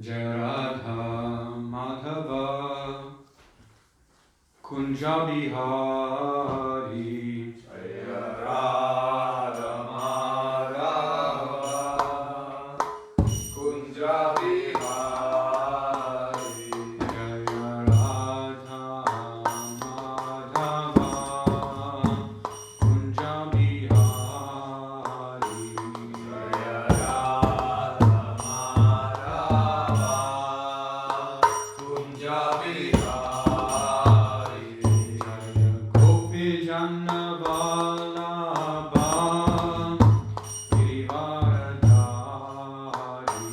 Jai Radha Madhava Kunja Bihari Jai Radha Madhava Kunja Bihari Jai Radha Madhava Kunja Bihari Jai Radha Madhava Kunja Bihari Jai Gopi Janna Vallabha Girivaradhari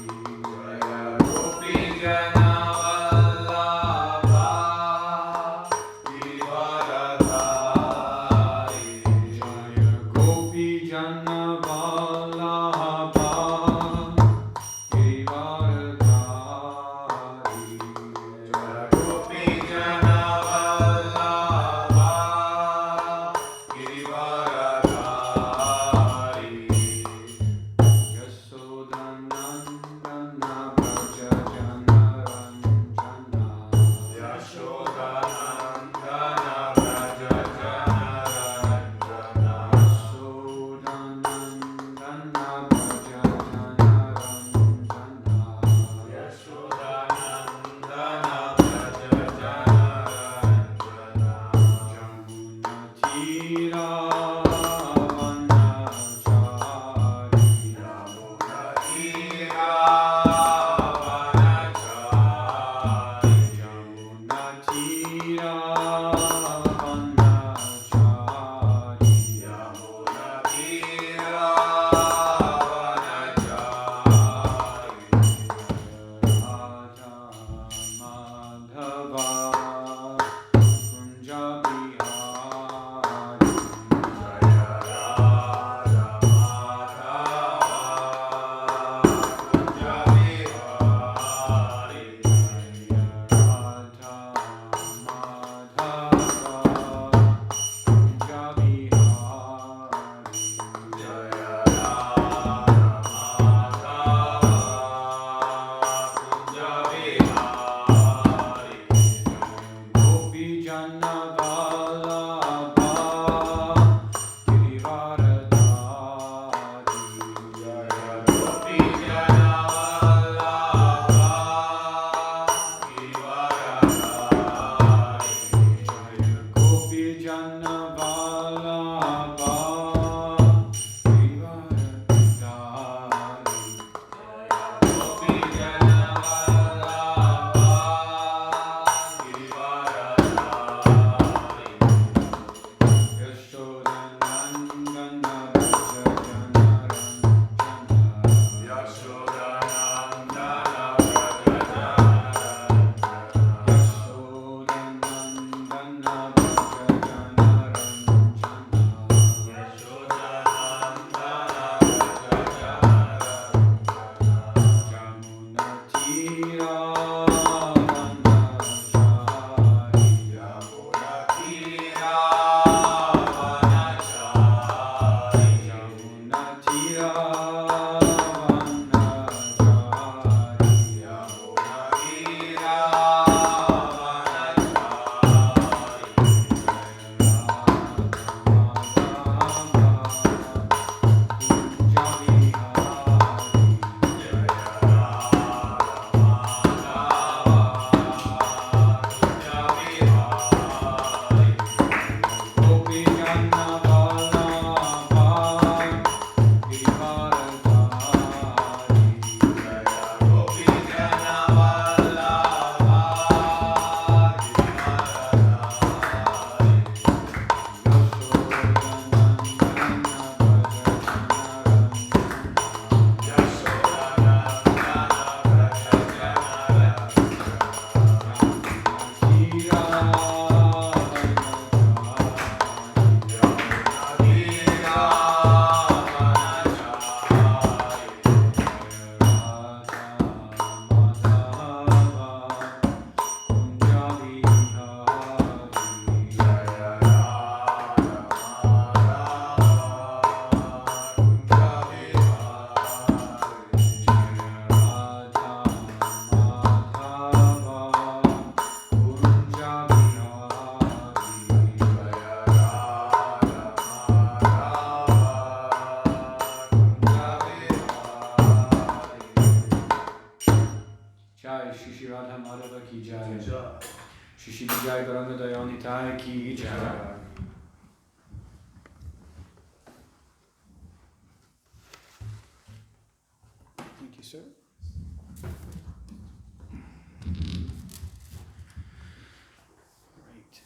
Jai Gopi Janna Vallabha Girivaradhari Jai Gopi Janna Vallabha Girivaradhari Jai Gopi Janna Vallabha Girivaradhari Yashodanandana Braja Janaranjana Yashodanandana Braja Janaranjana Yashodanandana Braja Shri Vijay Gauranga Dayanita Ki Jai. Thank you, sir. Great.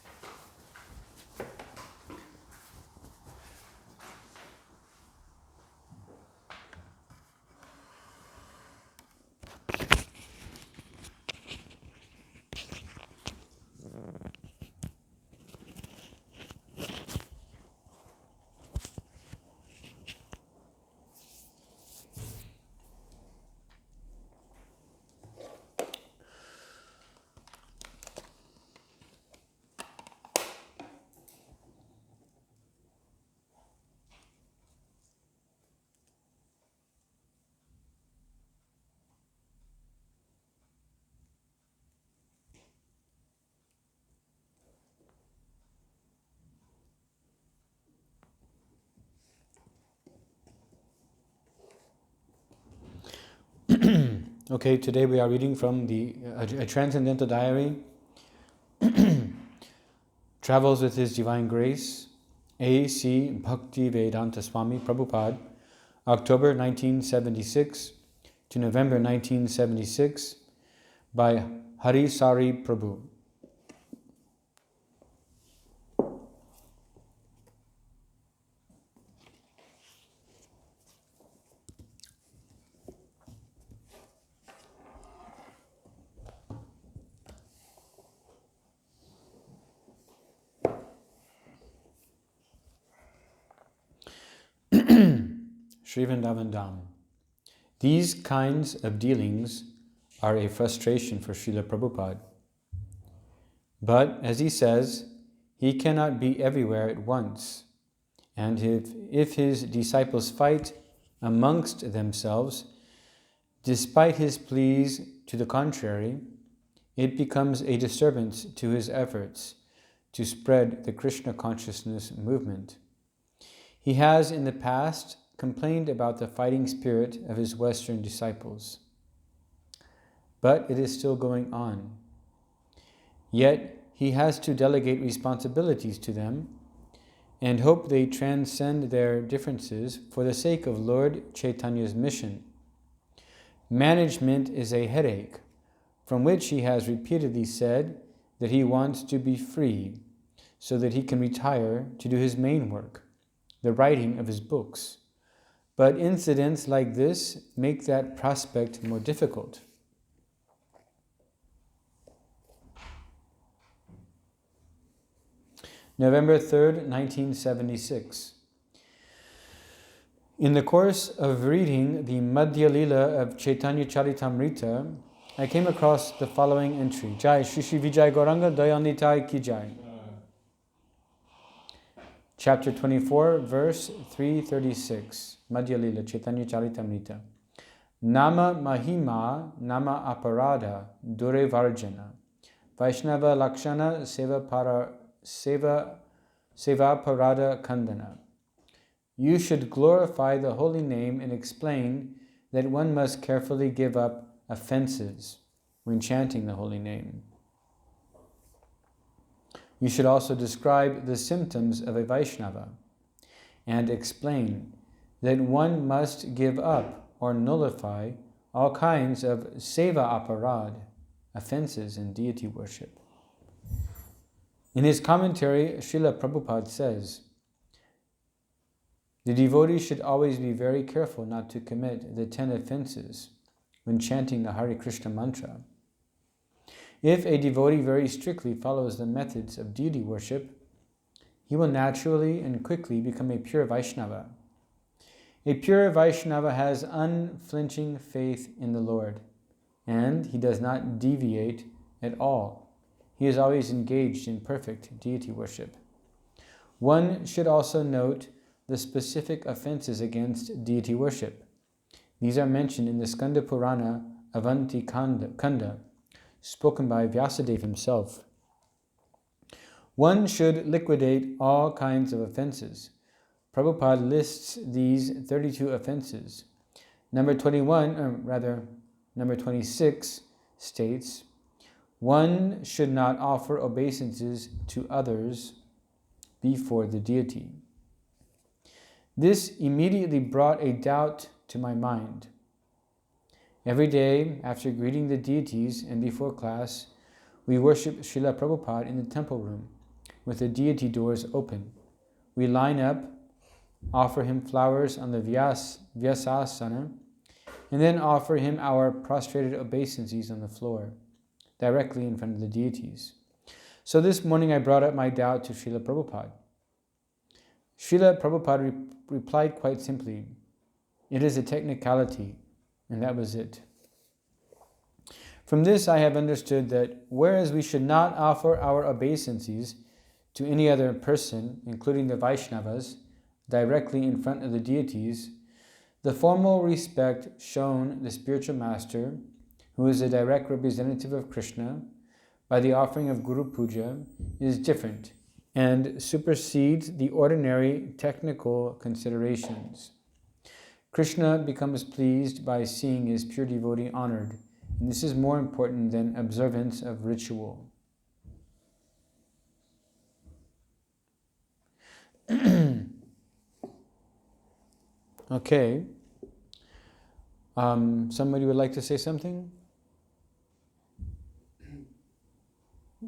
Okay, today we are reading from a Transcendental Diary, Travels with His Divine Grace, A.C. Bhakti Vedanta Swami Prabhupada, October 1976 to November 1976, by Hari Sari Prabhu. Sri Vrindavan Dham. These kinds of dealings are a frustration for Srila Prabhupada. But, as he says, he cannot be everywhere at once. And if his disciples fight amongst themselves, despite his pleas to the contrary, it becomes a disturbance to his efforts to spread the Krishna consciousness movement. He has in the past complained about the fighting spirit of his Western disciples. But it is still going on. Yet he has to delegate responsibilities to them and hope they transcend their differences for the sake of Lord Chaitanya's mission. Management is a headache, from which he has repeatedly said that he wants to be free so that he can retire to do his main work, the writing of his books. But incidents like this make that prospect more difficult. November 3rd, 1976. In the course of reading the Madhya Lila of Chaitanya Charitamrita, I came across the following entry. Jai Shri Shri Vijay Gauranga Dayanita Ki Jai. Chapter 24, verse 336. Madhya Lila, Chaitanya Charitamrita. Nama Mahima, Nama Aparada, Dure Varjana. Vaishnava Lakshana, Seva Parada Kandana. You should glorify the holy name and explain that one must carefully give up offenses when chanting the holy name. You should also describe the symptoms of a Vaishnava and explain that one must give up or nullify all kinds of seva aparad, offenses in deity worship. In his commentary, Srila Prabhupada says, the devotee should always be very careful not to commit the 10 offenses when chanting the Hare Krishna mantra. If a devotee very strictly follows the methods of deity worship, he will naturally and quickly become a pure Vaishnava. A pure Vaishnava has unflinching faith in the Lord, and he does not deviate at all. He is always engaged in perfect deity worship. One should also note the specific offenses against deity worship. These are mentioned in the Skanda Purana Avanti Kanda, spoken by Vyasadeva himself. One should liquidate all kinds of offenses. Prabhupada lists these 32 offenses. Number 26 states, one should not offer obeisances to others before the deity. This immediately brought a doubt to my mind. Every day, after greeting the deities and before class, we worship Srila Prabhupada in the temple room, with the deity doors open. We line up, offer him flowers on the Vyasasana, and then offer him our prostrated obeisances on the floor, directly in front of the deities. So this morning I brought up my doubt to Srila Prabhupada. Srila Prabhupada replied quite simply, "It is a technicality," and that was it. From this I have understood that whereas we should not offer our obeisances to any other person, including the Vaishnavas, directly in front of the deities, the formal respect shown the spiritual master, who is a direct representative of Krishna, by the offering of Guru Puja, is different and supersedes the ordinary technical considerations. Krishna becomes pleased by seeing his pure devotee honored, and this is more important than observance of ritual. Okay. Somebody would like to say something?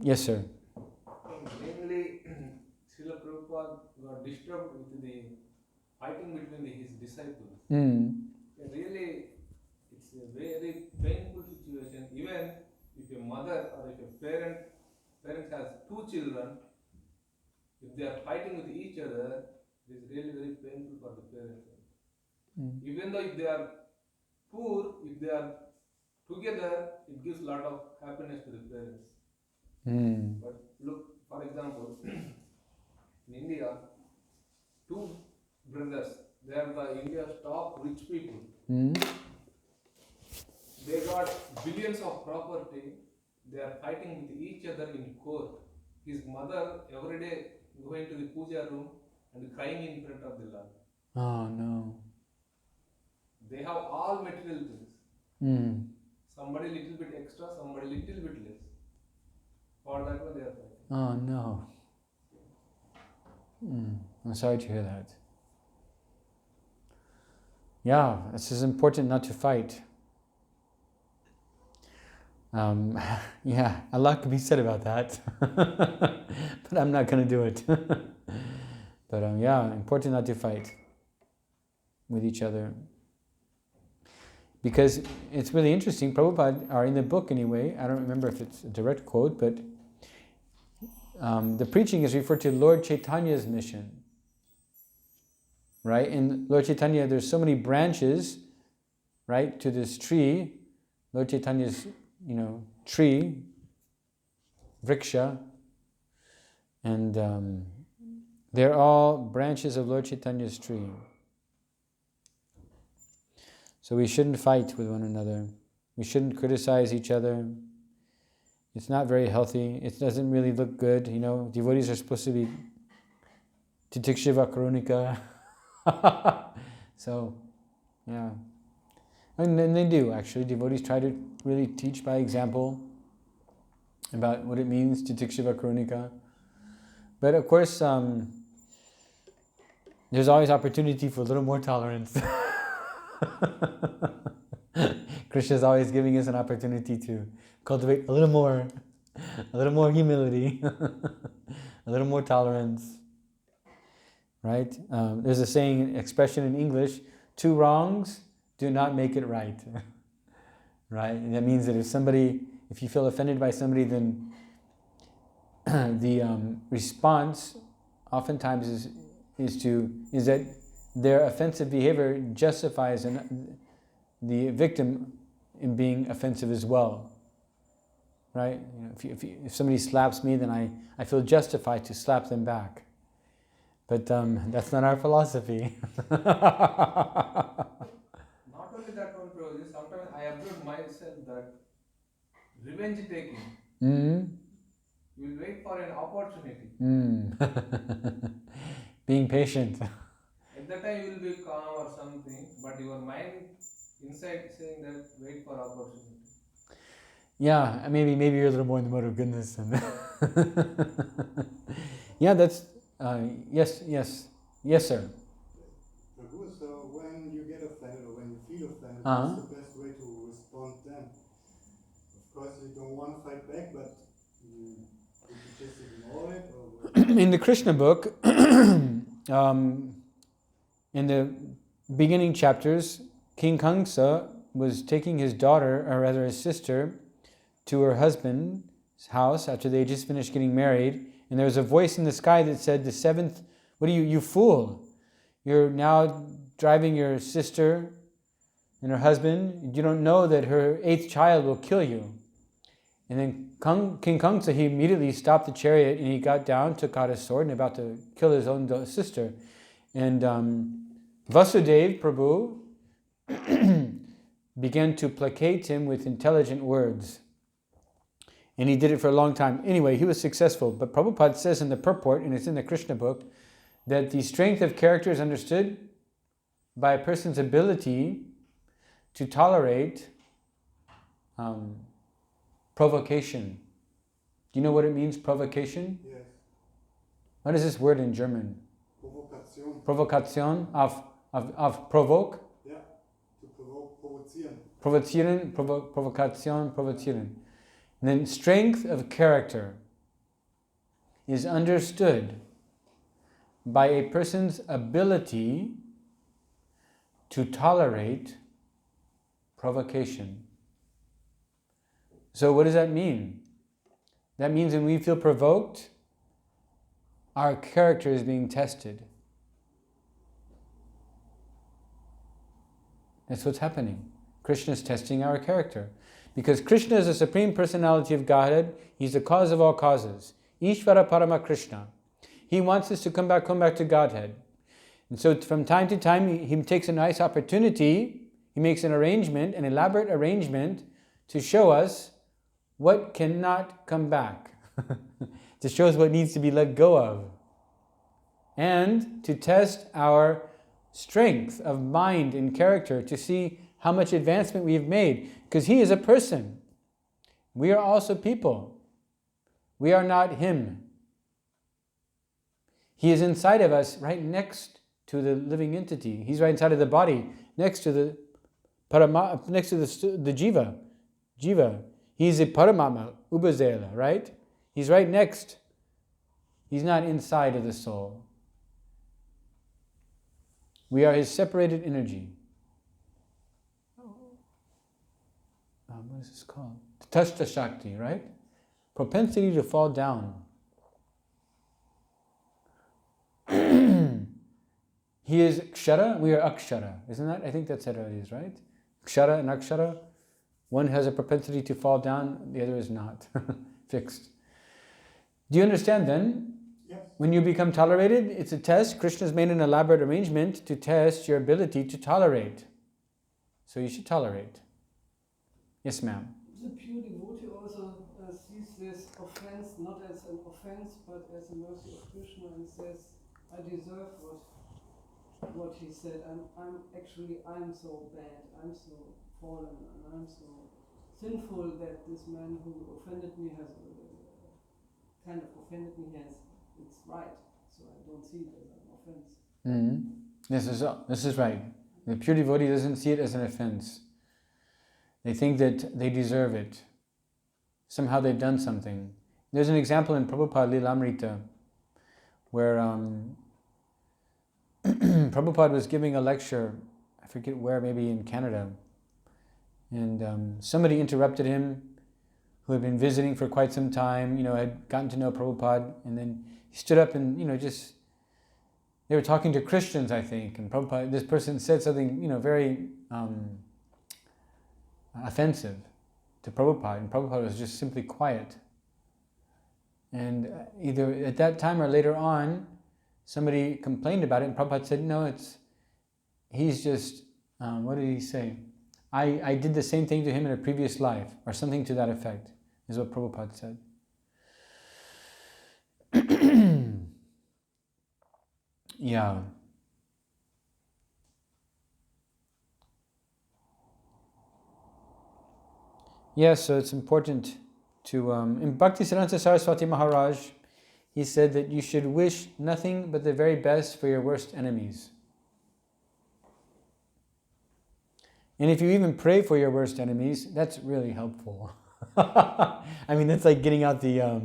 Yes, sir. Mainly, Srila Prabhupada got disturbed with the fighting between his disciples. Really, it's a very painful situation. Even if a mother or if a parent has two children, if they are fighting with each other, it is really very painful for the parents. Even though if they are poor, if they are together, it gives a lot of happiness to the parents. But look, for example, in India, two brothers, they are the India's top rich people. They got billions of property. They are fighting with each other in court. His mother every day going to the puja room and crying in front of the Lord. Oh no. They have all material things. Somebody little bit extra, somebody little bit less. For that one they are fighting. Oh no. I'm sorry to hear that. Yeah, this is important not to fight. Yeah, a lot could be said about that. But I'm not going to do it. But yeah, important not to fight with each other. Because it's really interesting, Prabhupada, or in the book anyway, I don't remember if it's a direct quote, but the preaching is referred to Lord Chaitanya's mission. Right? In Lord Chaitanya, there's so many branches, right, to this tree, Lord Chaitanya's, tree, vriksha, and they're all branches of Lord Chaitanya's tree. So we shouldn't fight with one another. We shouldn't criticize each other. It's not very healthy. It doesn't really look good. Devotees are supposed to be titikshiva karunika. So, yeah. And then they do, actually. Devotees try to really teach by example about what it means to tikshiva karunika. But of course, there's always opportunity for a little more tolerance. Krishna is always giving us an opportunity to cultivate a little more humility, a little more tolerance. Right? There's a saying, expression in English, 2 wrongs do not make it right. Right? And that means that if you feel offended by somebody, then the response oftentimes is that their offensive behavior justifies the victim in being offensive as well. Right? If somebody slaps me, then I feel justified to slap them back. But that's not our philosophy. Not only that one, Prabhu, sometimes I observe myself that revenge taking, you will wait for an opportunity. Being patient. At that time you will be calm or something, but your mind inside saying that wait for opportunity. Yeah, maybe you're a little more in the mode of goodness. Yeah, that's yes, sir. Prabhu, so when you get offended or when you feel offended, Uh-huh. what's the best way to respond then? Of course, you don't want to fight back, but would you just ignore it? Or In the Krishna book, in the beginning chapters, King Kamsa was taking his daughter, or rather his sister, to her husband's house after they just finished getting married, and there was a voice in the sky that said, "The seventh, what are you fool? You're now driving your sister and her husband. You don't know that her eighth child will kill you." And then King Kamsa, he immediately stopped the chariot and he got down, took out his sword and about to kill his own sister. And Vasudev Prabhu began to placate him with intelligent words. And he did it for a long time. Anyway, he was successful. But Prabhupada says in the purport, and it's in the Krishna book, that the strength of character is understood by a person's ability to tolerate provocation. Do you know what it means, provocation? yes, What is this word in German? Provokation. Provokation, of provoke? Yeah, to provoke, provozieren. Provozieren, Provokation, provozieren. And then strength of character is understood by a person's ability to tolerate provocation. So what does that mean? That means when we feel provoked, our character is being tested. That's what's happening. Krishna is testing our character. Because Krishna is the Supreme Personality of Godhead. He's the cause of all causes. Ishvara Parama Krishna. He wants us to come back to Godhead. And so from time to time, he takes a nice opportunity. He makes an arrangement, an elaborate arrangement, to show us what cannot come back. To show us what needs to be let go of. And to test our strength of mind and character, to see how much advancement we have made. Because he is a person. We are also people. We are not him. He is inside of us, right next to the living entity. He's right inside of the body, next to the parama, next to the jiva. Jiva. He's a paramama, ubazela, right? He's right next. He's not inside of the soul. We are his separated energy. What is this called? Tashta Shakti, right? Propensity to fall down. He is Kshara, we are Akshara. Isn't that? I think that's how it is, right? Kshara and Akshara. One has a propensity to fall down, the other is not. Fixed. Do you understand then? Yes. When you become tolerated, it's a test. Krishna's made an elaborate arrangement to test your ability to tolerate. So you should tolerate. Yes, ma'am. The pure devotee also sees this offense not as an offense but as a mercy of Krishna and says, I deserve what he said. I'm so bad, I'm so fallen, and I'm so sinful that this man who offended me has it's right. So I don't see it as an offense. Mm-hmm. This is right. The pure devotee doesn't see it as an offense. They think that they deserve it. Somehow they've done something. There's an example in Prabhupada Lilamrita where Prabhupada was giving a lecture, I forget where, maybe in Canada, and somebody interrupted him who had been visiting for quite some time, had gotten to know Prabhupada, and then he stood up and, they were talking to Christians, I think, and Prabhupada, this person said something, very offensive to Prabhupada, and Prabhupada was just simply quiet. And either at that time or later on, somebody complained about it, and Prabhupada said, no, he's just, what did he say? I did the same thing to him in a previous life, or something to that effect, is what Prabhupada said. Yeah. Yes, so it's important to, in Bhaktisiddhanta Saraswati Maharaj, he said that you should wish nothing but the very best for your worst enemies. And if you even pray for your worst enemies, that's really helpful. I mean, that's like getting out the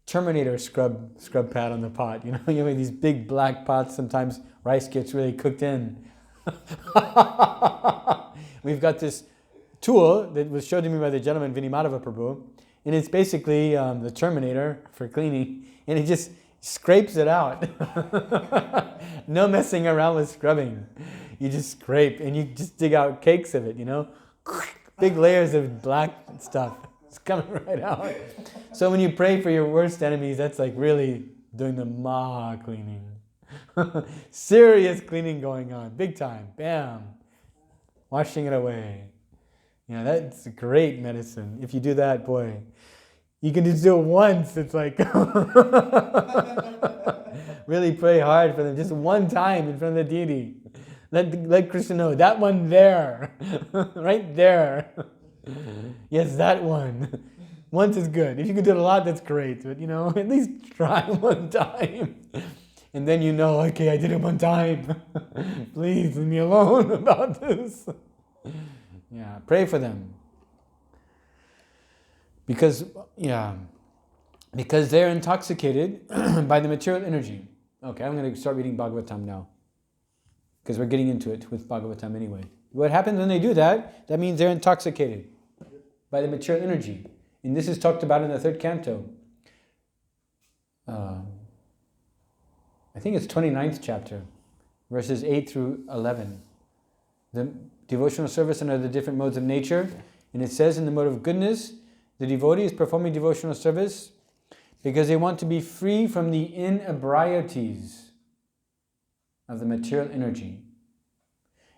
Terminator scrub pad on the pot. You know, you have these big black pots, sometimes rice gets really cooked in. We've got this tool that was showed to me by the gentleman Vinimadava Prabhu, and it's basically the Terminator for cleaning, and it just scrapes it out. No messing around with scrubbing. You just scrape and you just dig out cakes of it, you know? Big layers of black stuff. It's coming right out. So when you pray for your worst enemies, that's like really doing the maha cleaning. Serious cleaning going on, big time. Bam. Washing it away. You know, that's great medicine. If you do that, boy, you can just do it once. It's like really pray hard for them, just one time in front of the deity. Let Krishna know, that one there, right there. Yes, that one. Once is good. If you can do it a lot, that's great. But, you know, at least try one time. And then you know, okay, I did it one time. Please leave me alone about this. Yeah, pray for them. Because they're intoxicated by the material energy. Okay, I'm going to start reading Bhagavatam now, because we're getting into it with Bhagavatam anyway. What happens when they do that? That means they're intoxicated by the material energy. And this is talked about in the 3rd canto. I think it's 29th chapter, verses 8 through 11. The devotional service under the different modes of nature. And it says in the mode of goodness, the devotee is performing devotional service because they want to be free from the inebrieties of the material energy.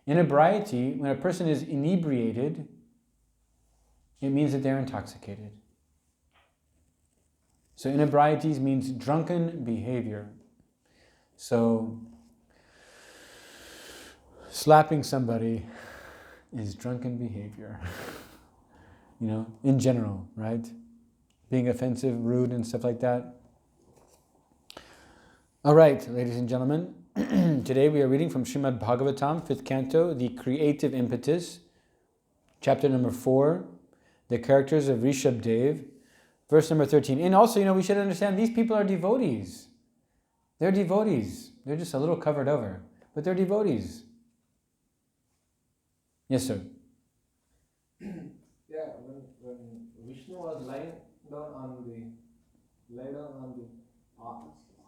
Inebriety, when a person is inebriated, it means that they're intoxicated. So inebrieties means drunken behavior. So slapping somebody is drunken behavior. You know, in general, right? Being offensive, rude, and stuff like that. All right, ladies and gentlemen. Today we are reading from Srimad Bhagavatam, 5th canto, the creative impetus, chapter number 4, the characters of Rishabdev, verse number 13. And also, you know, we should understand these people are devotees. They're devotees. They're just a little covered over, but they're devotees. Yes, sir. Yeah, when Vishnu was lying down on the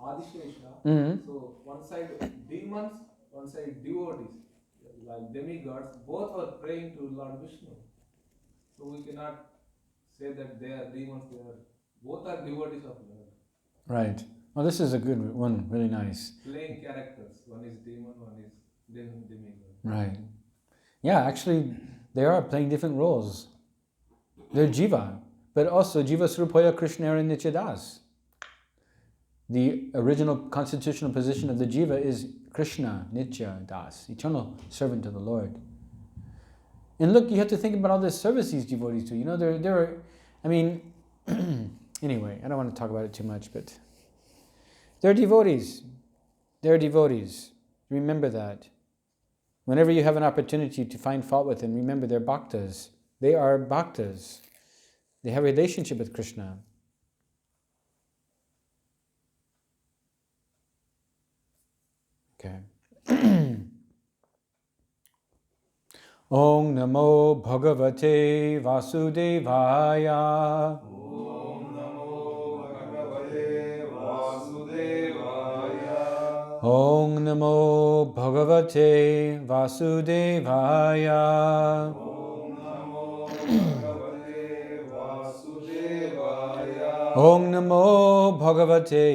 Adishesha, so one side demons, one side devotees, like demigods, both were praying to Lord Vishnu. So we cannot say that they are demons, both are devotees of Lord. Right. Well, this is a good one, really nice. Playing characters, one is demon, one is demigod. Right. Yeah, actually, they are playing different roles. They're Jiva, but also Jiva Srupoya Krishnara Nityadas. The original constitutional position of the Jiva is Krishna Nitya Das, eternal servant of the Lord. And look, you have to think about all this service these devotees do. You know, anyway, I don't want to talk about it too much, but they're devotees. They're devotees. Remember that. Whenever you have an opportunity to find fault with them, remember they're bhaktas. They are bhaktas. They have a relationship with Krishna. Okay. Om Namo Bhagavate Vasudevaya. Om Namo Bhagavate Vasudevaya. Om Namo Bhagavate Vasudevaya. Om Namo Bhagavate Vasudevaya. Om Namo Bhagavate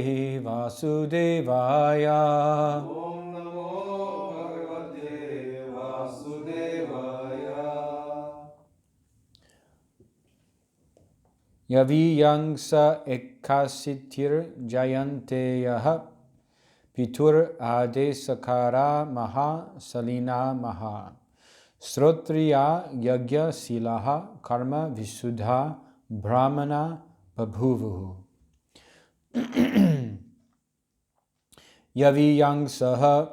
Vasudevaya. Om Namo Bhagavate Vasudevaya. Yaviyangsa ekasitir jayanteyaha pitur ade sakara maha salina maha Srotriya yagya silaha karma visuddha brahmana babhuvuhu. Yavi yang saha,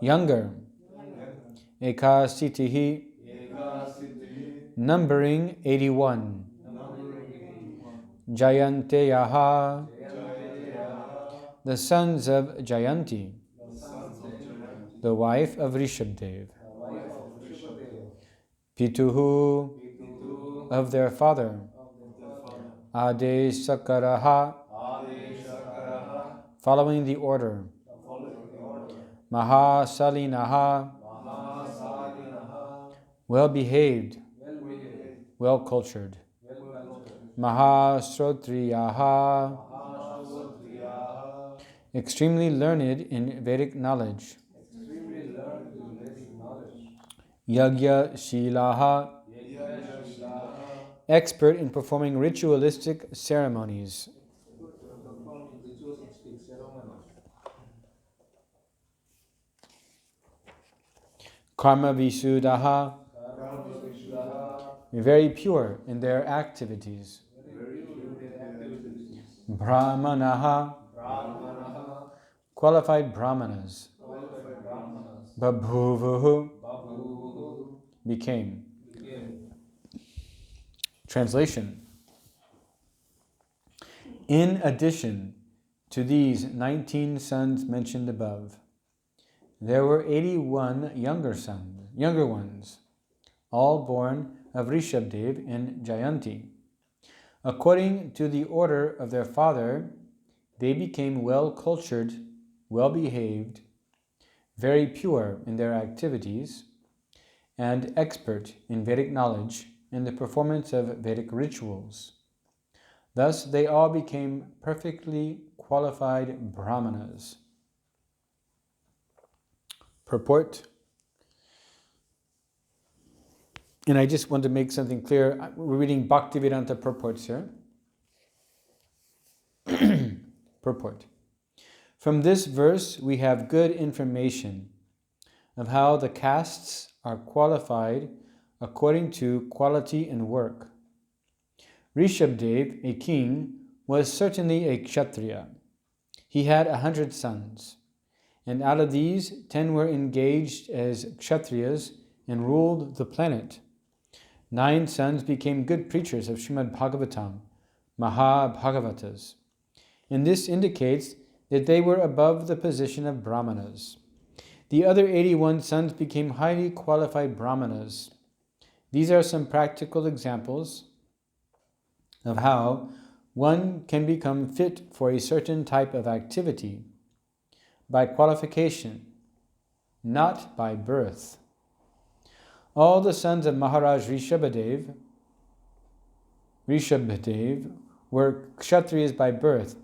younger. Ekasitihi, numbering 81. Jayanteyaha, the sons of Jayanti, the wife of Rishabdev. Pituhu, of their father. Adesakaraha, following the order. Mahasalinaha, well behaved, well cultured. Mahasrotriyaha, extremely learned in Vedic knowledge. Yagya Shilaha, expert in performing ritualistic ceremonies. Karma Visuddhaha, very pure in their activities. Brahmanaha, qualified brahmanas. Babhuvuhu, became. Translation. In addition to these 19 sons mentioned above, there were 81 younger ones, all born of Rishabdev and Jayanti. According to the order of their father, they became well-cultured, well-behaved, very pure in their activities, and expert in Vedic knowledge and the performance of Vedic rituals. Thus, they all became perfectly qualified brahmanas. Purport. And I just want to make something clear. We're reading Bhaktivedanta purports here. Purport. From this verse, we have good information of how the castes are qualified according to quality and work. Rishabdev, a king, was certainly a kshatriya. He had 100 sons, and out of these, 10 were engaged as kshatriyas and ruled the planet. 9 sons became good preachers of Srimad Bhagavatam, Mahabhagavatas, and this indicates that they were above the position of brahmanas. The other 81 sons became highly qualified brahmanas. These are some practical examples of how one can become fit for a certain type of activity by qualification, not by birth. All the sons of Maharaj Rishabdev were kshatriyas by birth,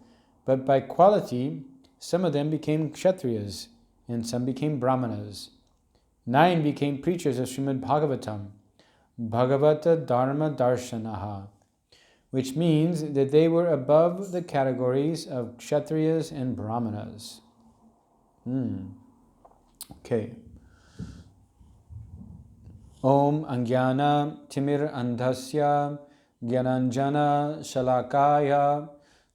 but by quality, some of them became kshatriyas and some became brahmanas. 9 became preachers of Srimad Bhagavatam, Bhagavata Dharma Darshanaha, which means that they were above the categories of kshatriyas and brahmanas. Okay. Om Angyana Timir Andhasya Gyananjana Shalakaya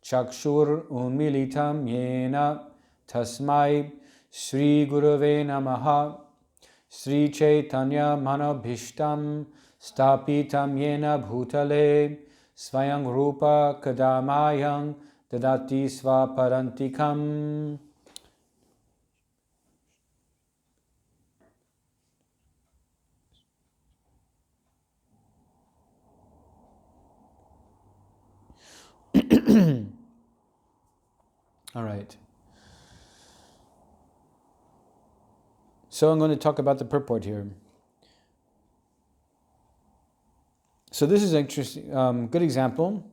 Chakshur Unmilitam Yena Tasmai Sri Gurave Namaha Sri Chaitanya Manobhishtam Stapitam Yena Bhutale Svayang Rupa Kadamayang Dadati Svaparantikam. All right. So I'm going to talk about the purport here. So this is an interesting, good example.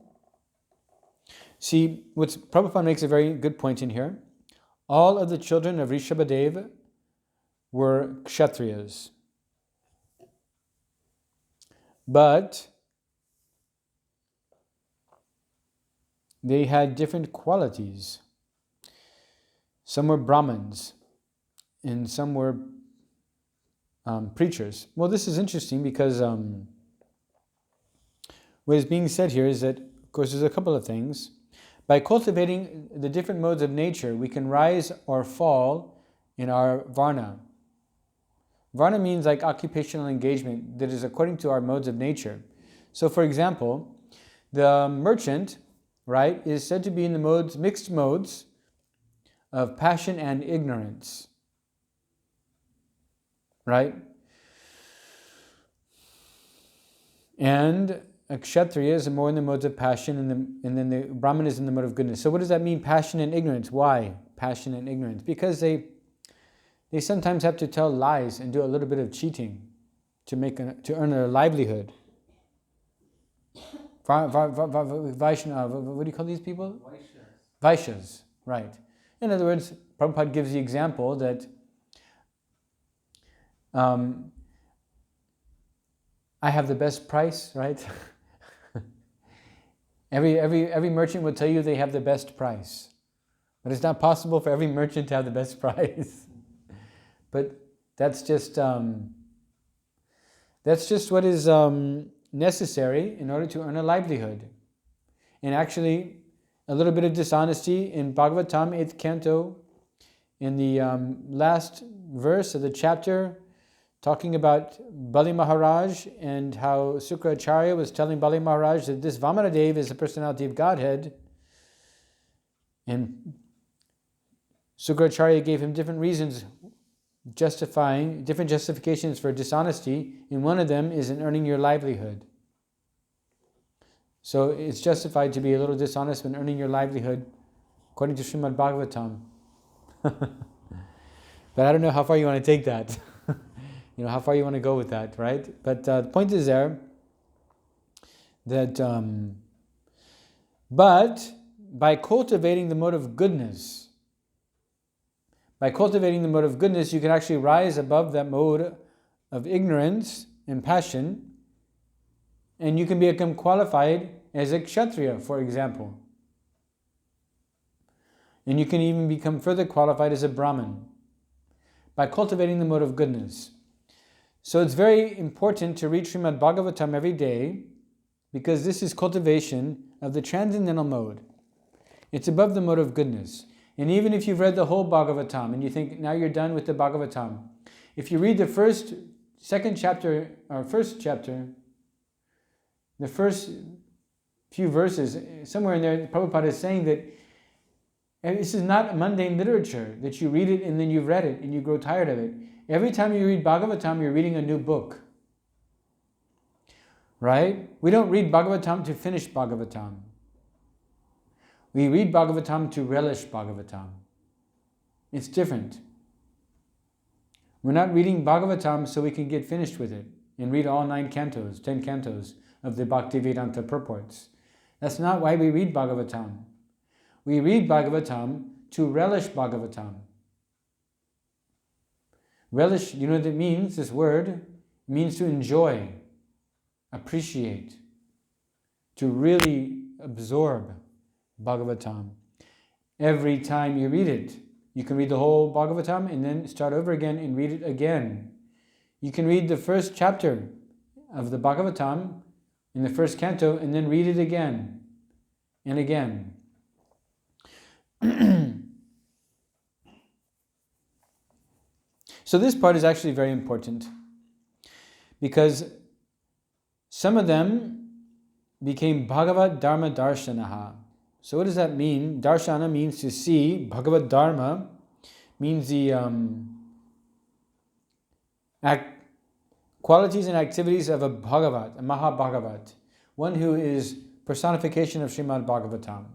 See, Prabhupada makes a very good point in here. All of the children of Rishabdev were kshatriyas. But they had different qualities. Some were Brahmins, and some were preachers. Well, this is interesting because what is being said here is that, of course, there's a couple of things. By cultivating the different modes of nature, we can rise or fall in our varna. Varna means like occupational engagement that is according to our modes of nature. So, for example, the merchant, right, is said to be in the mixed modes of passion and ignorance, right? And a kshatriya is more in the modes of passion, and then the Brahman is in the mode of goodness. So what does that mean, passion and ignorance? Why passion and ignorance? Because they sometimes have to tell lies and do a little bit of cheating to earn a livelihood. Vaishnava, what do you call these people? Vaishyas, right. In other words, Prabhupada gives the example that I have the best price, right? Every merchant will tell you they have the best price. But it's not possible for every merchant to have the best price. But that's just what is necessary in order to earn a livelihood. And actually, a little bit of dishonesty in Bhagavatam, 8th canto, in the last verse of the chapter, talking about Bali Maharaj and how Sukracharya was telling Bali Maharaj that this Vamanadev is the personality of Godhead. And Sukracharya gave him different reasons, different justifications for dishonesty, and one of them is in earning your livelihood. So it's justified to be a little dishonest when earning your livelihood, according to Srimad Bhagavatam. But I don't know how far you want to take that. How far you want to go with that, right? But the point is there that, but by cultivating the mode of goodness, you can actually rise above that mode of ignorance and passion, and you can become qualified as a kshatriya, for example. And you can even become further qualified as a Brahmin by cultivating the mode of goodness. So it's very important to read Srimad Bhagavatam every day, because this is cultivation of the transcendental mode. It's above the mode of goodness. And even if you've read the whole Bhagavatam and you think now you're done with the Bhagavatam, if you read the first chapter, the first few verses, somewhere in there, Prabhupada is saying that this is not mundane literature, that you read it and then you've read it and you grow tired of it. Every time you read Bhagavatam, you're reading a new book. Right? We don't read Bhagavatam to finish Bhagavatam. We read Bhagavatam to relish Bhagavatam. It's different. We're not reading Bhagavatam so we can get finished with it and read all 10 cantos of the Bhaktivedanta purports. That's not why we read Bhagavatam. We read Bhagavatam to relish Bhagavatam. Relish, you know what it means? This word means to enjoy, appreciate, to really absorb Bhagavatam. Every time you read it, you can read the whole Bhagavatam and then start over again and read it again. You can read the first chapter of the Bhagavatam in the first canto and then read it again and again. So this part is actually very important, because some of them became Bhagavad Dharma Darshanaha. So what does that mean? Darshana means to see. Bhagavad Dharma means the qualities and activities of a Bhagavat, a Mahabhagavat, one who is personification of Srimad Bhagavatam.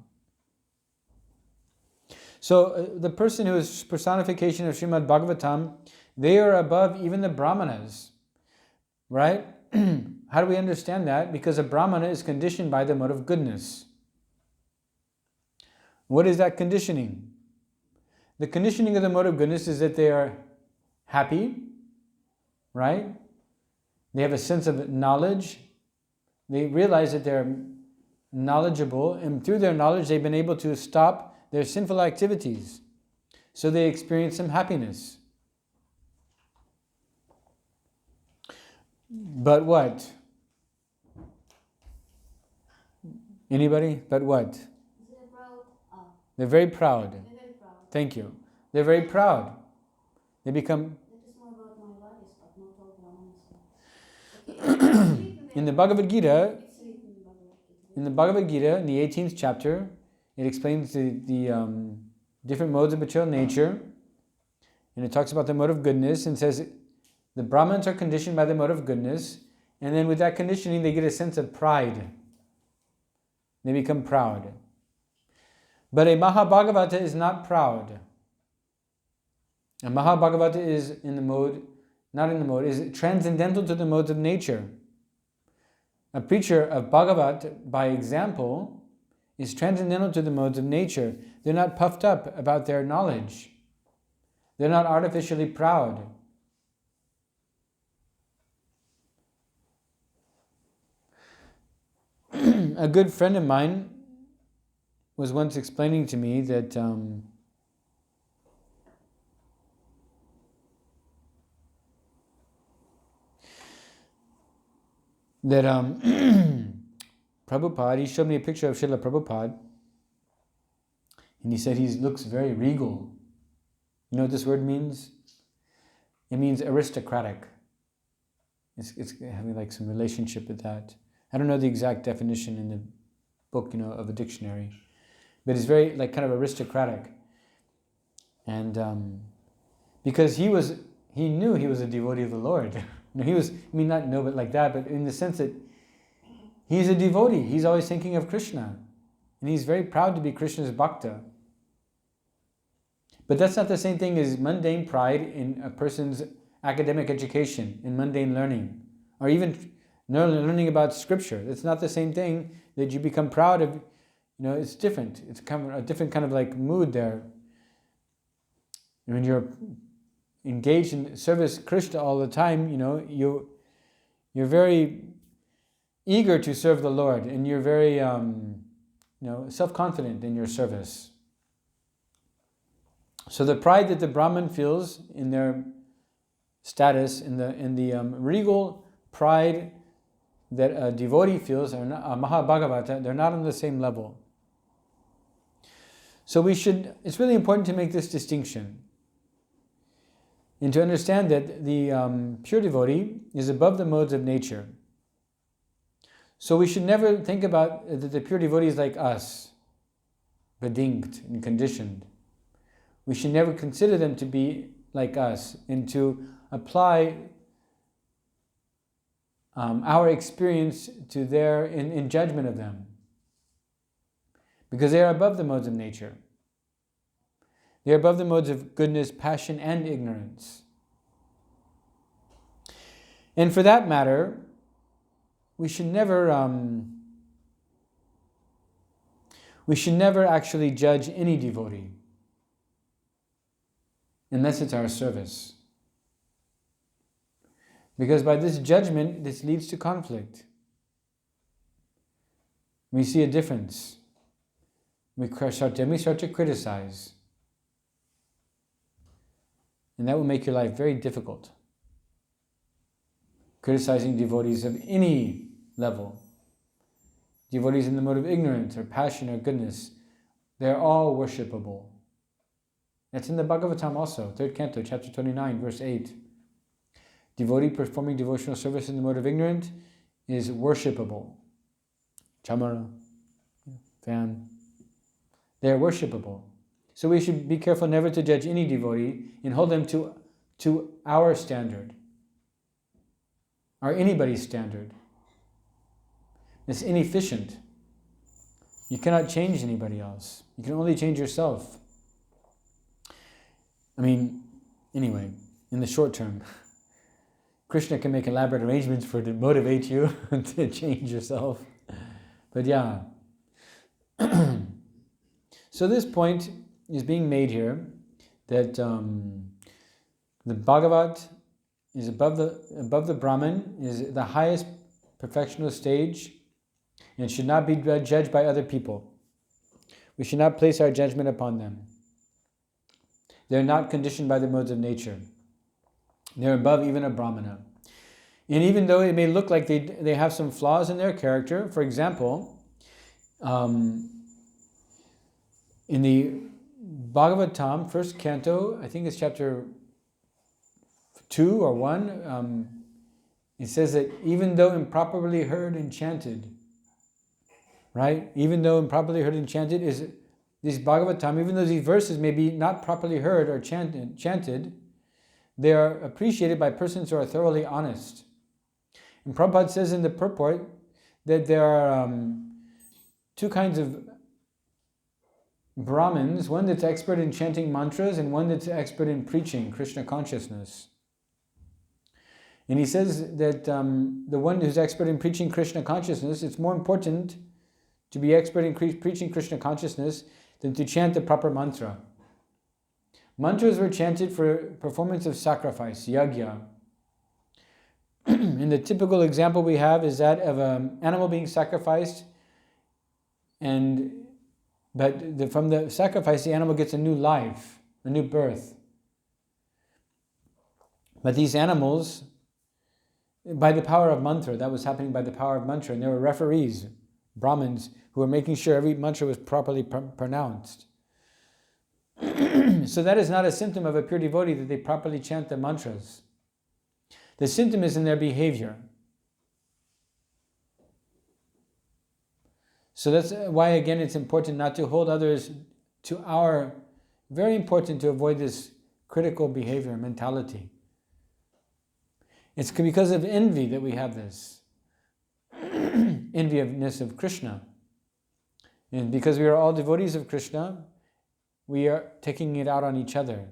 So the person who is personification of Srimad Bhagavatam, they are above even the Brahmanas, right? How do we understand that? Because a Brahmana is conditioned by the mode of goodness. What is that conditioning? The conditioning of the mode of goodness is that they are happy, right? They have a sense of knowledge. They realize that they're knowledgeable, and through their knowledge they've been able to stop their sinful activities. So they experience some happiness. But what? Anybody? But what? They're proud. They're very proud. They're very proud. Thank you. They're very proud. They become... That is more about my values, but not all Brahmanas. Okay. In the Bhagavad Gita, It's written in Bhagavad Gita. in the Bhagavad Gita, in the 18th chapter, it explains the different modes of material nature, and it talks about the mode of goodness, and says the Brahmins are conditioned by the mode of goodness, and then with that conditioning they get a sense of pride. They become proud. But a Mahabhagavata is not proud. A Mahabhagavata is in the mode, not in the mode, is transcendental to the modes of nature. A preacher of Bhagavat, by example, is transcendental to the modes of nature. They're not puffed up about their knowledge. They're not artificially proud. A good friend of mine was once explaining to me that Prabhupada, he showed me a picture of Srila Prabhupada, and he said he looks very regal. You know what this word means? It means aristocratic. It's having like some relationship with that. I don't know the exact definition in the book, of a dictionary, but it's very like kind of aristocratic. And because he knew he was a devotee of the Lord. He was, not know, but like that, but in the sense that he's a devotee. He's always thinking of Krishna, and he's very proud to be Krishna's bhakta. But that's not the same thing as mundane pride in a person's academic education, in mundane learning, or even learning about scripture. It's not the same thing that you become proud of. It's different. It's kind of a different kind of like mood there. When you're engaged in service Krishna all the time, you're very eager to serve the Lord, and you're very self-confident in your service. So the pride that the Brahmin feels in their status, in the regal pride that a devotee feels, or a Mahabhagavata, they're not on the same level. So it's really important to make this distinction, and to understand that the pure devotee is above the modes of nature. So we should never think about that the pure devotee is like us, bedingt and conditioned. We should never consider them to be like us, and to apply our experience to in judgment of them, because they are above the modes of nature. They are above the modes of goodness, passion, and ignorance. And for that matter, we should never actually judge any devotee, unless it's our service. Because by this judgment, this leads to conflict. We see a difference. We start to criticize. And that will make your life very difficult. Criticizing devotees of any level. Devotees in the mode of ignorance or passion or goodness, they're all worshipable. That's in the Bhagavatam also, 3rd canto, chapter 29, verse 8. Devotee performing devotional service in the mode of ignorance is worshipable. Chamara, fan, they are worshipable. So we should be careful never to judge any devotee and hold them to our standard, or anybody's standard. It's inefficient. You cannot change anybody else. You can only change yourself. Anyway, in the short term, Krishna can make elaborate arrangements to motivate you to change yourself. But yeah. So this point is being made here, that the Bhagavat is above the Brahman, is the highest perfectional stage, and should not be judged by other people. We should not place our judgment upon them. They're not conditioned by the modes of nature. They're above even a Brahmana. And even though it may look like they have some flaws in their character, for example, in the Bhagavatam, first canto, I think it's chapter 2 or 1, it says that even though improperly heard and chanted, right? Even though improperly heard and chanted is this Bhagavatam, even though these verses may be not properly heard or chanted, they are appreciated by persons who are thoroughly honest. And Prabhupada says in the purport that there are two kinds of Brahmins, one that's expert in chanting mantras and one that's expert in preaching Krishna consciousness. And he says that the one who's expert in preaching Krishna consciousness, it's more important to be expert in preaching Krishna consciousness than to chant the proper mantra. Mantras were chanted for performance of sacrifice, yajna. And the typical example we have is that of an animal being sacrificed, but from the sacrifice, the animal gets a new life, a new birth. But these animals, by the power of mantra, that was happening by the power of mantra, and there were referees, Brahmins, who were making sure every mantra was properly pronounced. So that is not a symptom of a pure devotee that they properly chant the mantras. The symptom is in their behavior. So that's why, again, it's important not to hold others to very important to avoid this critical behavior mentality. It's because of envy that we have this. Enviousness of Krishna. And because we are all devotees of Krishna, we are taking it out on each other.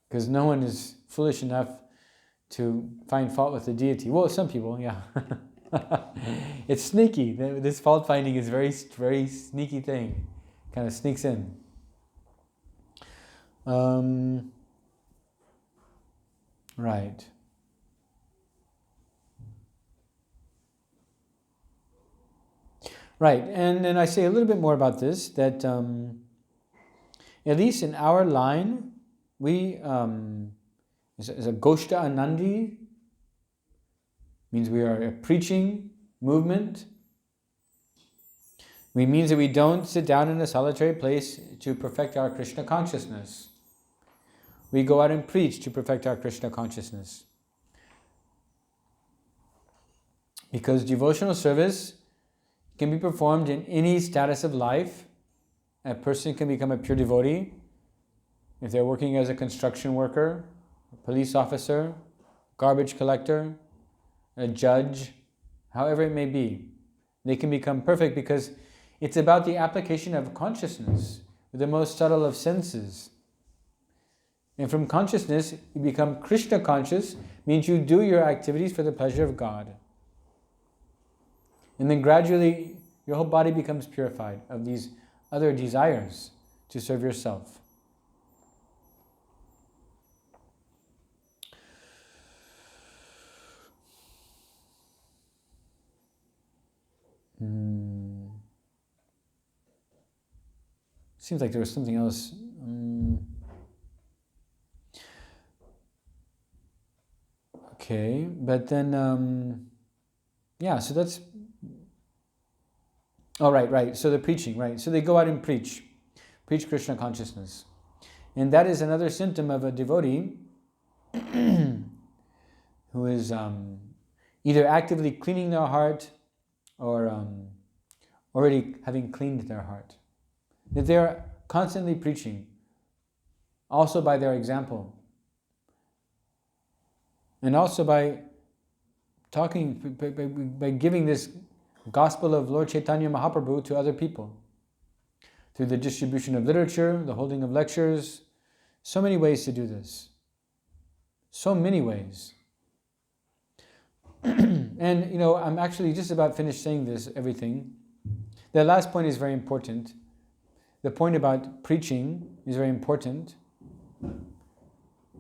Because no one is foolish enough to find fault with the deity. Well, some people, yeah. It's sneaky. This fault finding is very, very sneaky thing. Kind of sneaks in. Right. Right, and then I say a little bit more about this, that at least in our line, we, as a Goshta Anandi, means we are a preaching movement. It means that we don't sit down in a solitary place to perfect our Krishna consciousness. We go out and preach to perfect our Krishna consciousness. Because devotional service can be performed in any status of life. A person can become a pure devotee if they're working as a construction worker, a police officer, garbage collector, a judge, however it may be. They can become perfect because it's about the application of consciousness, the most subtle of senses. And from consciousness, you become Krishna conscious, means you do your activities for the pleasure of God. And then gradually, your whole body becomes purified of these other desires to serve yourself. Seems like there was something else. Okay, but then, so that's... Oh, right. So the preaching, right. So they go out and preach Krishna consciousness. And that is another symptom of a devotee who is either actively cleaning their heart or already having cleaned their heart. That they are constantly preaching, also by their example. And also by talking, by giving this gospel of Lord Chaitanya Mahaprabhu to other people. Through the distribution of literature, the holding of lectures. So many ways to do this. So many ways. And, I'm actually just about finished saying this, everything. The last point is very important. The point about preaching is very important.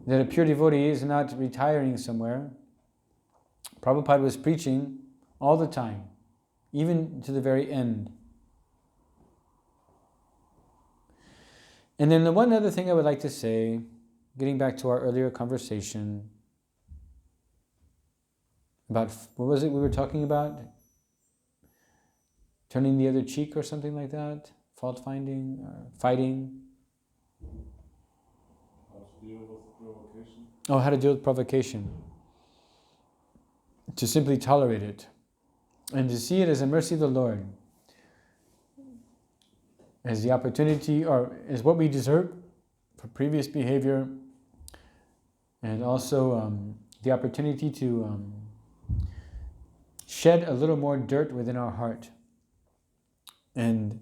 That a pure devotee is not retiring somewhere. Prabhupada was preaching all the time, even to the very end. And then the one other thing I would like to say, getting back to our earlier conversation, About, what was it we were talking about? Turning the other cheek or something like that? Fault finding, or fighting? How to deal with provocation. Oh, how to deal with provocation. To simply tolerate it. And to see it as a mercy of the Lord. As the opportunity, or as what we deserve for previous behavior. And also the opportunity to shed a little more dirt within our heart. And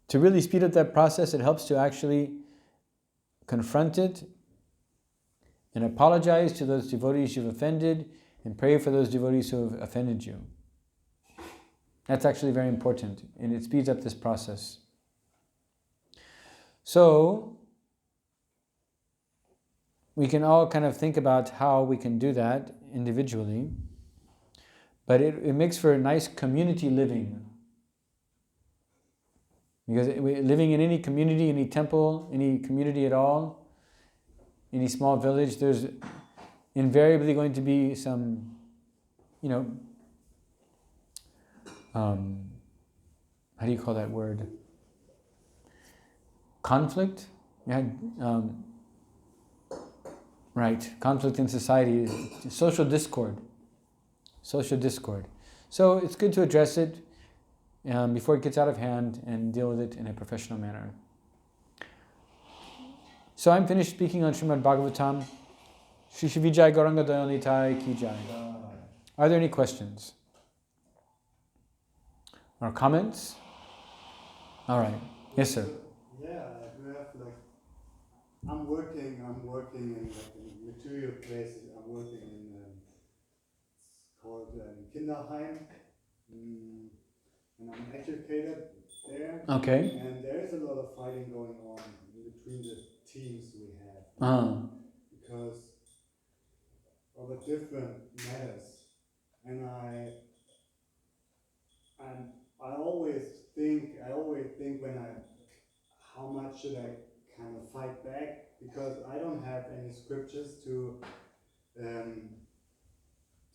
to really speed up that process, it helps to actually confront it and apologize to those devotees you've offended and pray for those devotees who have offended you. That's actually very important, and it speeds up this process. So, we can all kind of think about how we can do that individually, but it makes for a nice community living. Because living in any community, any temple, any community at all, any small village, there's invariably going to be some, how do you call that word? Conflict? Yeah, right, conflict in society, social discord. Social discord. So it's good to address it before it gets out of hand and deal with it in a professional manner. So I'm finished speaking on Srimad Bhagavatam. Shri Shri Vijay Gauranga Dayanitai Ki Jai. Are there any questions? Or comments? All right. Yes, sir. Yeah, I do have I'm working in material places. I'm working in it's called Kinderheim, and I'm an educator there. Okay. And there is a lot of fighting going on between the teams we have because of the different matters. And I always think how much should I kind of fight back, because I don't have any scriptures to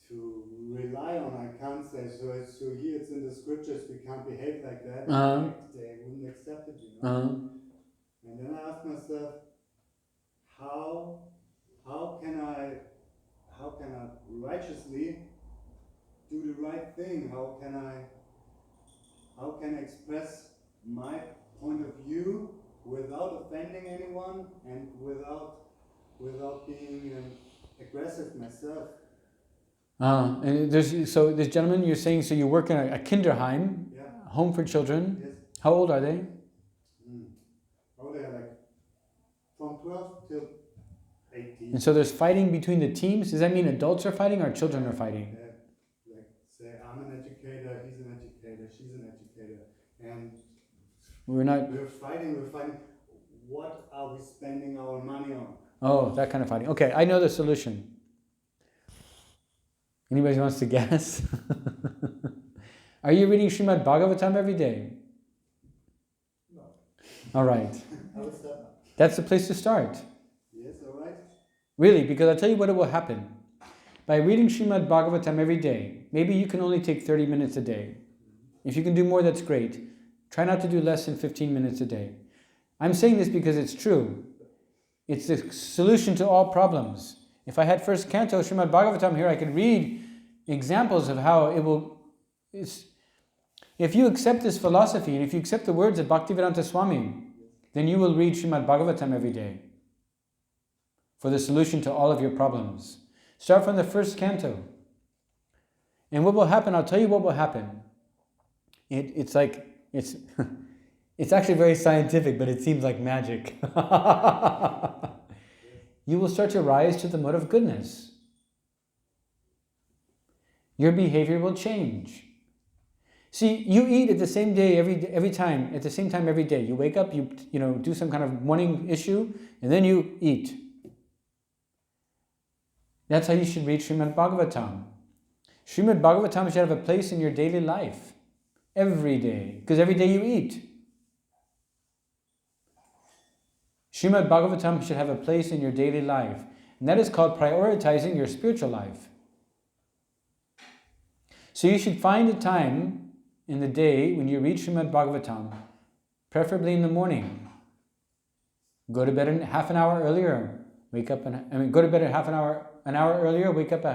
rely on. I can't say so here it's in the scriptures we can't behave like that. They wouldn't accept it, And then I ask myself, how can I righteously do the right thing? How can I express my point of view without offending anyone and without being aggressive myself? And so this gentleman, you're saying, so you work in a Kinderheim, home for children. Yes. How old are they? Oh, they're like from 12 till 18. And so there's fighting between the teams. Does that mean adults are fighting or children are fighting? Like say, I'm an educator, he's an educator, she's an educator, and we're fighting. What are we spending our money on? Oh, that kind of fighting. Okay, I know the solution. Anybody wants to guess? Are you reading Srimad Bhagavatam every day? No. All right. How is that? That's the place to start. Yes, all right. Really, because I'll tell you what will happen. By reading Srimad Bhagavatam every day, maybe you can only take 30 minutes a day. If you can do more, that's great. Try not to do less than 15 minutes a day. I'm saying this because it's true. It's the solution to all problems. If I had first canto Srimad Bhagavatam here, I could read examples of how it will... If you accept this philosophy, and if you accept the words of Bhaktivedanta Swami, then you will read Srimad Bhagavatam every day for the solution to all of your problems. Start from the first canto. And what will happen, I'll tell you what will happen. It's actually very scientific, but it seems like magic. You will start to rise to the mode of goodness. Your behavior will change. See, you eat at the same day every time, at the same time every day. You wake up, you do some kind of morning issue, and then you eat. That's how you should read Srimad Bhagavatam. Srimad Bhagavatam should have a place in your daily life. Every day. Because every day you eat. Srimad Bhagavatam should have a place in your daily life. And that is called prioritizing your spiritual life. So you should find a time in the day when you read Srimad Bhagavatam, preferably in the morning. Go to bed half an hour earlier. Go to bed an hour earlier, wake up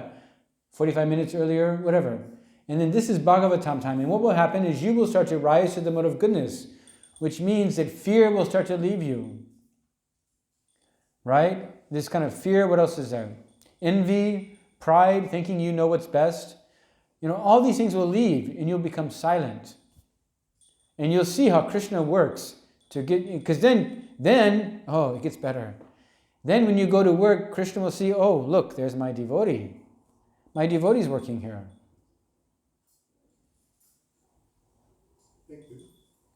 45 minutes earlier, whatever. And then this is Bhagavatam time. And what will happen is you will start to rise to the mode of goodness, which means that fear will start to leave you. Right? This kind of fear, what else is there? Envy, pride, thinking you know what's best. All these things will leave and you'll become silent. And you'll see how Krishna works because then, it gets better. Then when you go to work, Krishna will see, oh, look, there's my devotee. My devotee's working here.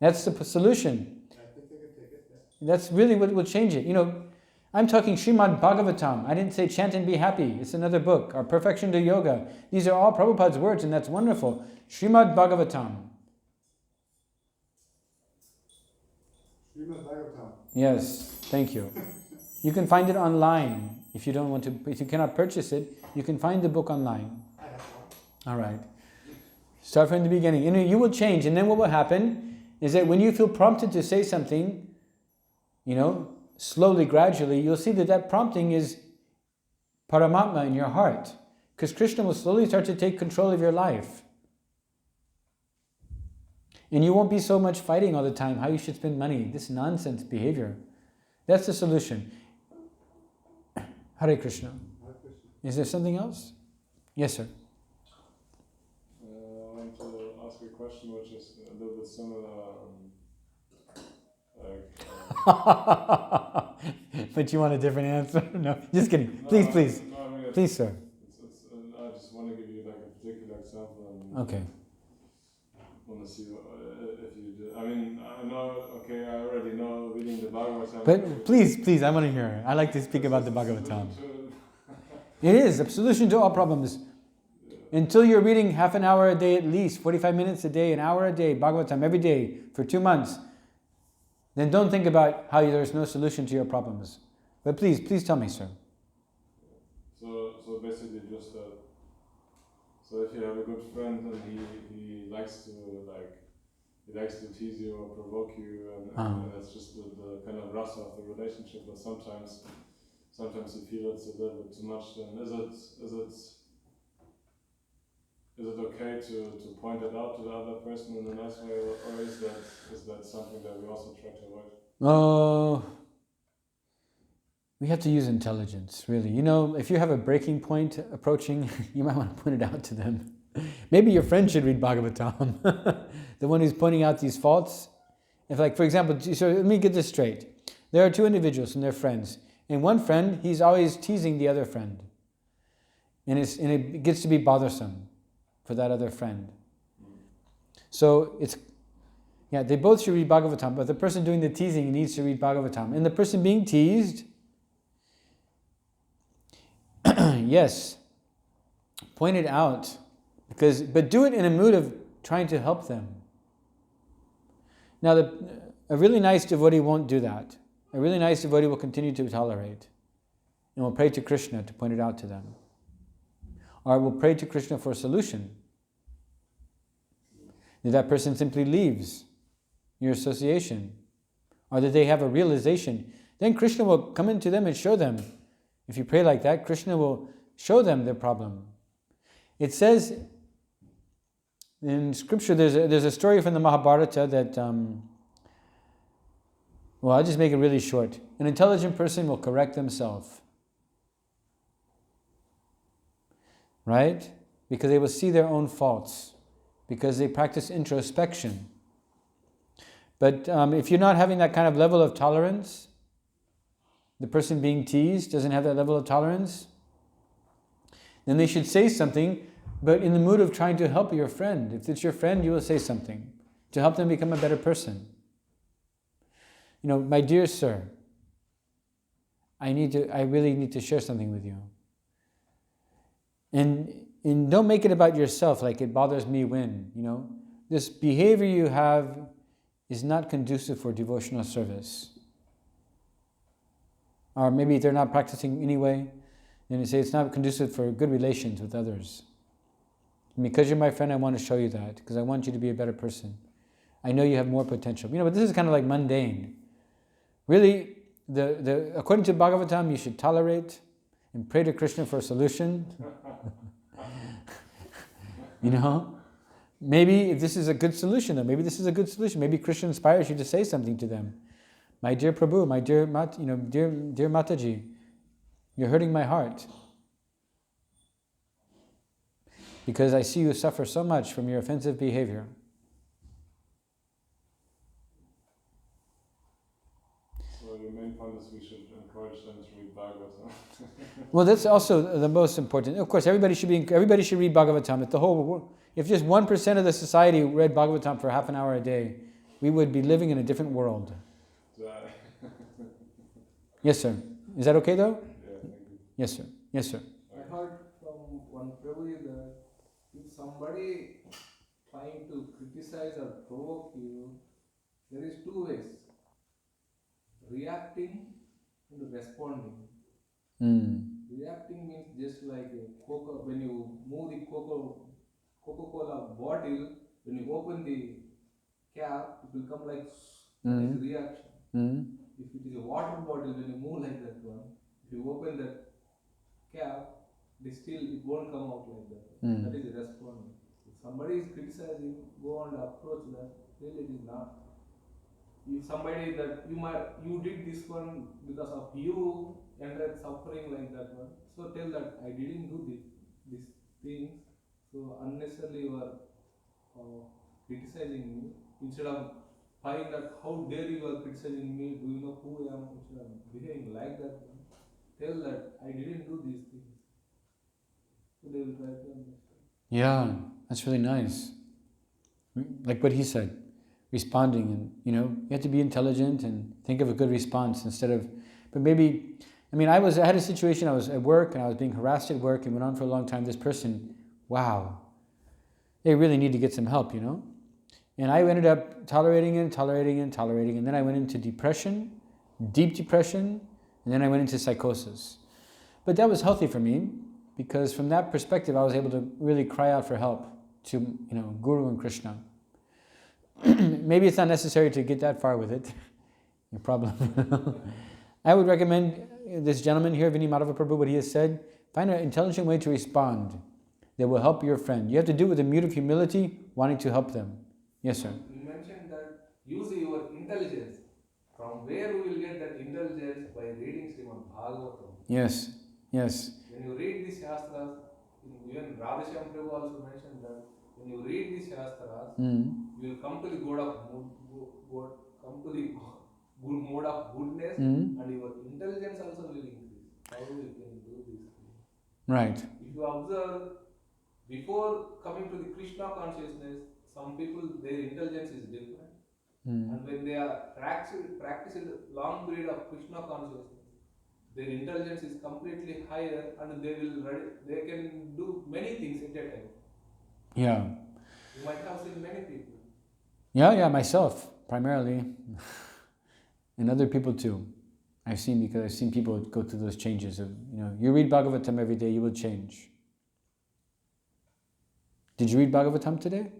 That's the solution. That's really what will change it. I'm talking Srimad Bhagavatam. I didn't say chant and be happy. It's another book. Or Perfection to Yoga. These are all Prabhupada's words, and that's wonderful. Srimad Bhagavatam. Srimad Bhagavatam. Yes, thank you. You can find it online. If you cannot purchase it, you can find the book online. I have one. All right. Start from the beginning. And you will change. And then what will happen is that when you feel prompted to say something, slowly, gradually, you'll see that prompting is Paramatma in your heart. Because Krishna will slowly start to take control of your life. And you won't be so much fighting all the time how you should spend money. This nonsense behavior. That's the solution. Hare Krishna. Is there something else? Yes, sir. I want to ask a question which is a little bit similar. But you want a different answer? No, just kidding. Please. Please, sir. I just want to give you like a particular example. And okay. Want to see if you do. I already know reading the Bhagavatam. But please, I want to hear. I like to speak about the Bhagavatam. It is a solution to all problems. Until you're reading half an hour a day at least, 45 minutes a day, an hour a day, Bhagavatam every day for 2 months, then don't think about how there's no solution to your problems. But please tell me, sir. So basically just that. So if you have a good friend and he likes to tease you or provoke you, and that's just the kind of rust of the relationship. But sometimes you feel it's a little bit too much. Then is it okay to point it out to the other person in a nice way, or is that something that we also try to avoid? Oh, we have to use intelligence, really. If you have a breaking point approaching, you might want to point it out to them. Maybe your friend should read Bhagavatam, the one who's pointing out these faults. If, for example, so let me get this straight. There are two individuals and they're friends. And one friend, he's always teasing the other friend. And it gets to be bothersome for that other friend. So they both should read Bhagavatam, but the person doing the teasing needs to read Bhagavatam. And the person being teased, yes, point it out, but do it in a mood of trying to help them. Now, a really nice devotee won't do that. A really nice devotee will continue to tolerate and will pray to Krishna to point it out to them. Or will pray to Krishna for a solution. That person simply leaves your association, or that they have a realization. Then Krishna will come into them and show them. If you pray like that, Krishna will show them their problem. It says in scripture, there's a story from the Mahabharata that, I'll just make it really short. An intelligent person will correct themselves. Right? Because they will see their own faults. Because they practice introspection. But if you're not having that kind of level of tolerance, the person being teased doesn't have that level of tolerance, then they should say something, but in the mood of trying to help your friend. If it's your friend, you will say something to help them become a better person. My dear sir, I really need to share something with you. And don't make it about yourself, like it bothers me when, This behavior you have is not conducive for devotional service. Or maybe they're not practicing anyway, then you say it's not conducive for good relations with others. And because you're my friend, I want to show you that, because I want you to be a better person. I know you have more potential. But this is kind of like mundane. Really, according to Bhagavatam, you should tolerate and pray to Krishna for a solution. Maybe if this is a good solution, though, maybe this is a good solution. Maybe Krishna inspires you to say something to them. My dear Prabhu, my dear dear Mataji, you're hurting my heart. Because I see you suffer so much from your offensive behavior. So your main point is we should encourage them to read Bhagavatam. Well, that's also the most important. Of course, everybody should read Bhagavatam. If just 1% of the society read Bhagavatam for half an hour a day, we would be living in a different world. Yes, sir. Is that okay, though? Yeah, thank you. Yes, sir. Yes, sir. I heard from one Prabhu that if somebody trying to criticize or provoke you, there is two ways: reacting and responding. Reacting means just like when you move the Coca-Cola bottle, when you open the cap, it will come like that is reaction. If it is a water bottle, when you move like that one, if you open that cap, it won't come out like that. That is a responding. If somebody is criticizing, go and approach that. Really, it is not. If somebody that you did this one because of you ended suffering like that one, so tell that I didn't do this thing. So unnecessarily you are criticizing me instead of finding that how dare you are criticizing me? Do you know who I am? Instead of behaving like that one, tell that I didn't do these things. So they will try to understand. Yeah, that's really nice. Like what he said, responding, and you have to be intelligent and think of a good response instead of. But maybe, I had a situation. I was at work and I was being harassed at work and went on for a long time. This person, wow, they really need to get some help, And I ended up tolerating and then I went into depression, deep depression, and then I went into psychosis. But that was healthy for me, because from that perspective, I was able to really cry out for help to, Guru and Krishna. Maybe it's not necessary to get that far with it. No problem. I would recommend this gentleman here, Vinay Madhava Prabhu, what he has said, find an intelligent way to respond that will help your friend. You have to do it with a mute of humility, wanting to help them. Yes, sir. You mentioned that use your intelligence. From where we will get that intelligence? By reading Srimad Bhagavatam. Yes, yes. When you read these Shastras, even Radhashyam Prabhu also mentioned that when you read these Shastras, you will come to the mode of goodness, and your intelligence also will increase. How you can do this? Right. If you observe, before coming to the Krishna consciousness, some people, their intelligence is different. And when they are practicing a long period of Krishna consciousness, their intelligence is completely higher, and they can do many things at a time. Yeah. You might have seen many people. Yeah, myself, primarily. And other people too. I've seen people go through those changes of, you read Bhagavatam every day, you will change. Did you read Bhagavatam today?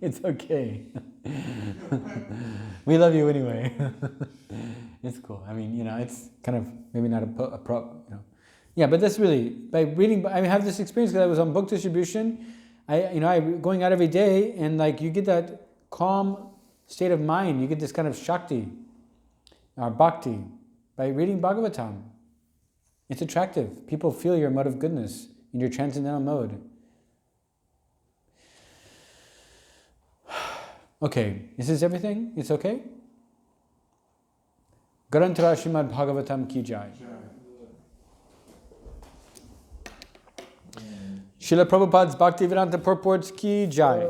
It's okay. We love you anyway. It's cool. It's kind of maybe not a pro. Yeah, but that's really by reading. I have this experience because I was on book distribution. I going out every day, and you get that calm state of mind. You get this kind of shakti or bhakti by reading Bhagavatam. It's attractive. People feel your mode of goodness in your transcendental mode. Okay, this is everything? It's okay? Garantra Srimad Bhagavatam ki jai. Srila Prabhupada's Bhaktivedanta purports ki jai.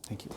Thank you.